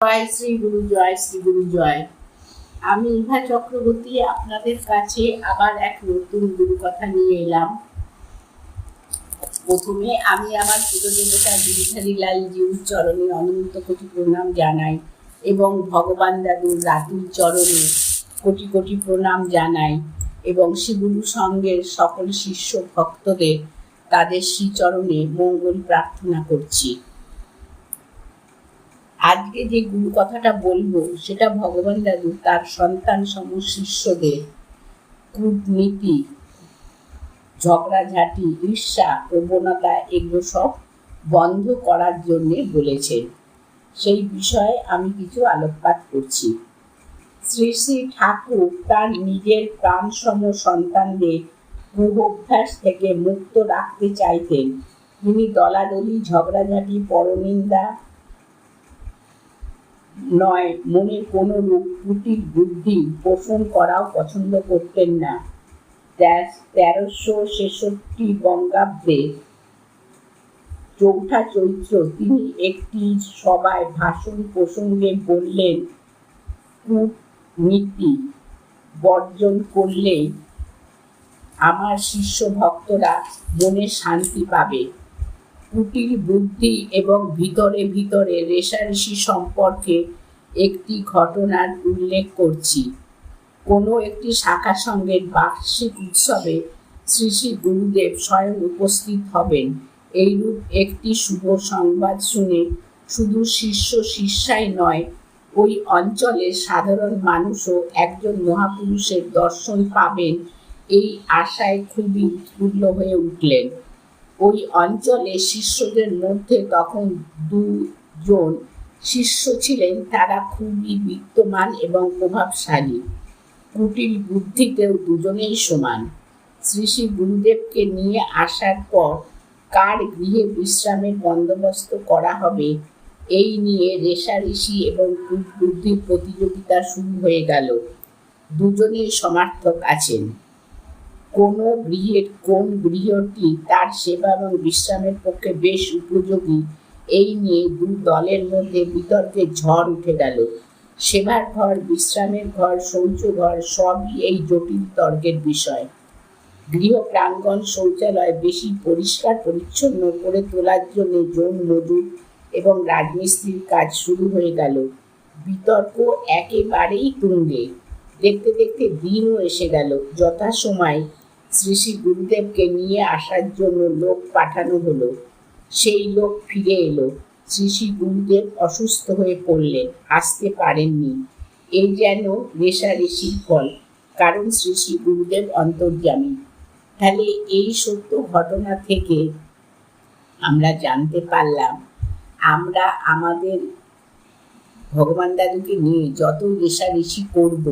জয় শ্রী গুরু, জয় শ্রী গুরু, জয়। আমি ইভা চক্রবর্তী আপনাদের কাছে আবার এক নতুন গুরু কথা নিয়ে এলাম। প্রথমে আমি আমার পুরোদেবতা গিরিধারী লাল জিউর চরণে অনন্ত কোটি প্রণাম জানাই এবং ভগবান দাদুর রাতুল চরণে কোটি কোটি প্রণাম জানাই এবং শ্রীগুরু সঙ্গের সকল শিষ্য ভক্তদের তাদের শ্রীচরণে মঙ্গল প্রার্থনা করছি। আজকে যে গুরু কথাটা বলবো সেটা ভগবান দাদু তার সন্তান সম শিষ্যদের কূটনীতি, ঝগড়াঝাটি, ঈর্ষা, প্রবণতা এগুলো সব বন্ধ করার জন্য বলেছেন। সেই বিষয়ে আমি কিছু আলোকপাত করছি। শ্রী শ্রী ঠাকুর তার নিজের প্রাণসম সন্তানদের কুঅভ্যাস থেকে মুক্ত রাখতে চাইতেন। তিনি দলাদলি, ঝগড়াঝাটি, পরনিন্দা নয়, মনে কোনো রূপ কুটিল বুদ্ধি পোষণ করাও পছন্দ করতেন না। 1366 বঙ্গাব্দে 4 চৈত্র তিনি একটি সভায় ভাষণ প্রসঙ্গে বললেন, কূটনীতি বর্জন করলেই আমার শিষ্য ভক্তরা মনে শান্তি পাবে। কুটিল বুদ্ধি এবং ভিতরে ভিতরে রেষারেষি সম্পর্কে একটি ঘটনার উল্লেখ করছি। কোনো একটি শাখা সংঘের বার্ষিক উৎসবে শ্রী শ্রী গুরুদেব স্বয়ং উপস্থিত হবেন। এইরূপ একটি শুভ সংবাদ শুনে শুধু শিষ্য শিষ্যাই নয়, ওই অঞ্চলের সাধারণ মানুষও একজন মহাপুরুষের দর্শন পাবেন এই আশায় খুবই উৎফুল্ল হয়ে উঠলেন। ওই অঞ্চলে শিষ্যদের মধ্যে তখন 2 জন শিষ্য ছিলেন, তারা খুবই বিত্তমান এবং প্রভাবশালী। কুটিল বুদ্ধিতেও দুজনেই সমান। শ্রী শ্রী গুরুদেবকে নিয়ে আসার পর কার গৃহে বিশ্রামের বন্দোবস্ত করা হবে এই নিয়ে রেষারেষি এবং বুদ্ধির প্রতিযোগিতা শুরু হয়ে গেল। দুজনেই সমার্থক আছেন। কোন গৃহের কোন গৃহটি তার সেবা এবং বিশ্রামের পক্ষে বেশ উপযোগী এই নিয়ে 2 দলের মধ্যে বিতর্কের ঝড় উঠে গেল। সেবার ঘর, বিশ্রামের ঘর, শৌচ ঘর সবই এই জটিল তর্কের বিষয়। গৃহ প্রাঙ্গণ শৌচালয় বেশি পরিষ্কার পরিচ্ছন্ন করে তোলার জন্য যৌন মজুর এবং রাজমিস্ত্রির কাজ শুরু হয়ে গেল। বিতর্ক একেবারেই তুঙ্গে। দেখতে দেখতে দিনও এসে গেল। যথাসময় শ্রী শ্রী গুরুদেবকে নিয়ে আসার জন্য লোক পাঠানো হলো। সেই লোক ফিরে এলো। শ্রী শ্রী গুরুদেব অসুস্থ হয়ে পড়লেন, আসতে পারেননি। এই যেন রেষারেষির ফল, কারণ শ্রী শ্রী গুরুদেব অন্তর্যামী। তাহলে এই সত্য ঘটনা থেকে আমরা জানতে পারলাম, আমরা আমাদের ভগবান দাদুকে নিয়ে যতই রেষারেষি করব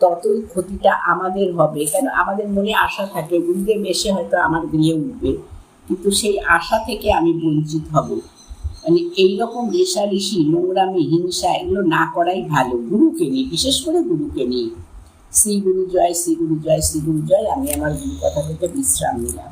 ততই ক্ষতিটা আমাদের হবে। কেন, আমাদের মনে আশা থাকে গুরুদেব এসে হয়তো আমার গৃহে উঠবে, কিন্তু সেই আশা থেকে আমি বঞ্চিত হব। মানে এইরকম রেষারেষি, নোংরামি, হিংসা এগুলো না করাই ভালো গুরুকে নিয়ে, বিশেষ করে গুরুকে নিয়ে। শ্রী গুরু জয়, শ্রী গুরু জয়, শ্রী গুরু জয়। আমি আমার গুরু কথা থেকে বিশ্রাম নিলাম।